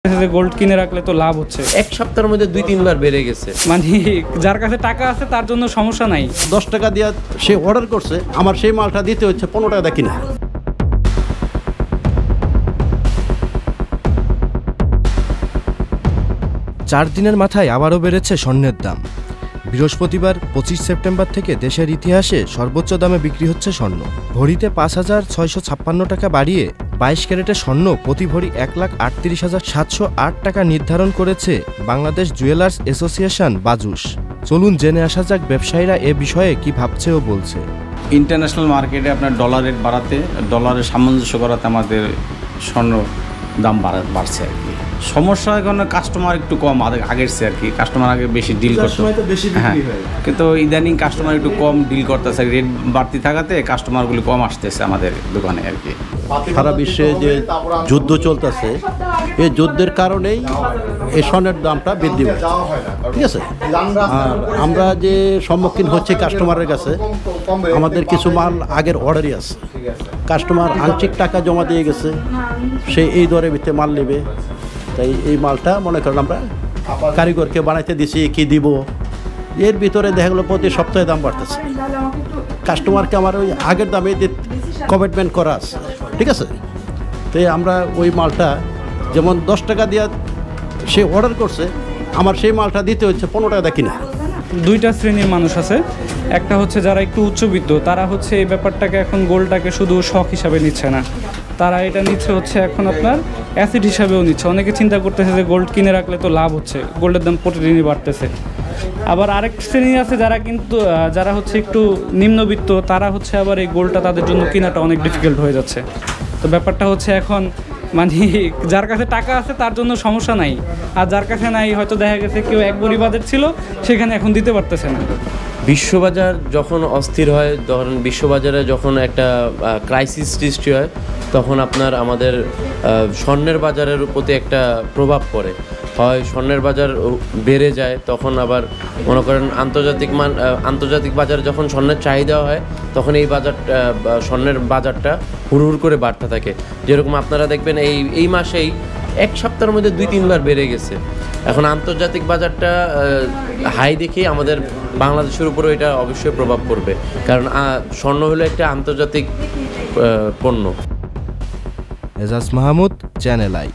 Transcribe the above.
Gold কিনে রাখলে তো লাভ হচ্ছে। এক সপ্তাহের মধ্যে 2-3 বার বেড়ে গেছে। মানে যার কাছে টাকা আছে তার জন্য সমস্যা নাই। 10 টাকা দিয়ে সে অর্ডার করছে, আমার সেই মালটা দিতে হচ্ছে 15 টাকা কিনা। চার দিনের মাথায় আবারও বেড়েছে স্বর্ণের দাম। বৃহস্পতিবার 25 সেপ্টেম্বর থেকে দেশের ইতিহাসে সর্বোচ্চ দামে বিক্রি হচ্ছে স্বর্ণ। ভরিতে 5,656 টাকা বাড়িয়ে 22 ক্যারেটের স্বর্ণ প্রতি ভরি 1,38,708 টাকা নির্ধারণ করেছে বাংলাদেশ জুয়েলার্স অ্যাসোসিয়েশন বাজুস। চলুন জেনে আসা যাক ব্যবসায়ীরা এ বিষয়ে কি ভাবছে ও বলছে। ইন্টারন্যাশনাল মার্কেটে আপনার ডলার রেট বাড়াতে, ডলারের সামঞ্জস্য করাতে আমাদের স্বর্ণ দাম বাড়ছে আর কি। সমস্যা এখন কাস্টমার একটু কম আগের চেয়ে আর কি। কাস্টমার আগে বেশি ডিল করতো, হ্যাঁ, কিন্তু ইদানিং কাস্টমার একটু কম ডিল করতেছে। রেট বাড়তি থাকাতে কাস্টমারগুলি কম আসতেছে আমাদের দোকানে আর কি। সারা বিশ্বে যে যুদ্ধ চলতেছে, এই যুদ্ধের কারণেই এই স্বর্ণের দামটা বৃদ্ধি পাচ্ছে, ঠিক আছে। আর আমরা যে সম্মুখীন হচ্ছে কাস্টমারের কাছে, আমাদের কিছু মাল আগের অর্ডারই আছে। কাস্টমার আংশিক টাকা জমা দিয়ে গেছে, সে এই দরের ভিতরে মাল নেবে। তাই এই মালটা মনে করেন আমরা কারিগরকে বানাইতে দিছি, কি দিব, এর ভিতরে দেখা গেলো প্রতি সপ্তাহে দাম বাড়তেছে। কাস্টমারকে আমার ওই আগের দামে কমিটমেন্ট করা আছে, ঠিক আছে। তাই আমরা ওই মালটা যেমন 10 টাকা দিয়ে সে অর্ডার করছে, আমার সেই মালটা দিতে হচ্ছে 15 টাকা কিনা। দুইটা শ্রেণীর মানুষ আছে। একটা হচ্ছে যারা একটু উচ্চবিত্ত, তারা হচ্ছে এই ব্যাপারটাকে এখন গোল্ডটাকে শুধু শখ হিসাবে নিচ্ছে না, তারা এটা নিচ্ছে হচ্ছে এখন আপনার অ্যাসিড হিসাবেও নিচ্ছে। অনেকে চিন্তা করতেছে যে গোল্ড কিনে রাখলে তো লাভ হচ্ছে, গোল্ডের দাম প্রতিদিনই বাড়তেছে। আবার আরেক শ্রেণী আছে যারা হচ্ছে একটু নিম্নবিত্ত, তারা হচ্ছে আবার এই গোল্ডটা তাদের জন্য কেনাটা অনেক ডিফিকাল্ট হয়ে যাচ্ছে। তো ব্যাপারটা হচ্ছে এখন মানে যার কাছে টাকা আছে তার জন্য সমস্যা নাই, আর যার কাছে নাই হয়তো দেখা গেছে কেউ এক বড়ি বাজার ছিল সেখানে এখন দিতে পারতেছে না। বিশ্ববাজার যখন অস্থির হয়, ধরেন বিশ্ববাজারে যখন একটা ক্রাইসিস সৃষ্টি হয়, তখন আপনার আমাদের স্বর্ণের বাজারের প্রতি একটা প্রভাব পড়ে। হয় স্বর্ণের বাজার বেড়ে যায়, তখন আবার মনে করেন আন্তর্জাতিক বাজারে যখন স্বর্ণের চাহিদা হয়, তখন এই স্বর্ণের বাজারটা হুড় করে বাড়তে থাকে। যেরকম আপনারা দেখবেন এই মাসেই এক সপ্তাহের মধ্যে 2-3 বার বেড়ে গেছে। এখন আন্তর্জাতিক বাজারটা হাই দেখেই আমাদের বাংলাদেশের উপরেও এটা অবশ্যই প্রভাব পড়বে, কারণ স্বর্ণ হলো একটা আন্তর্জাতিক পণ্য। Ejaz Mahmud, channel I.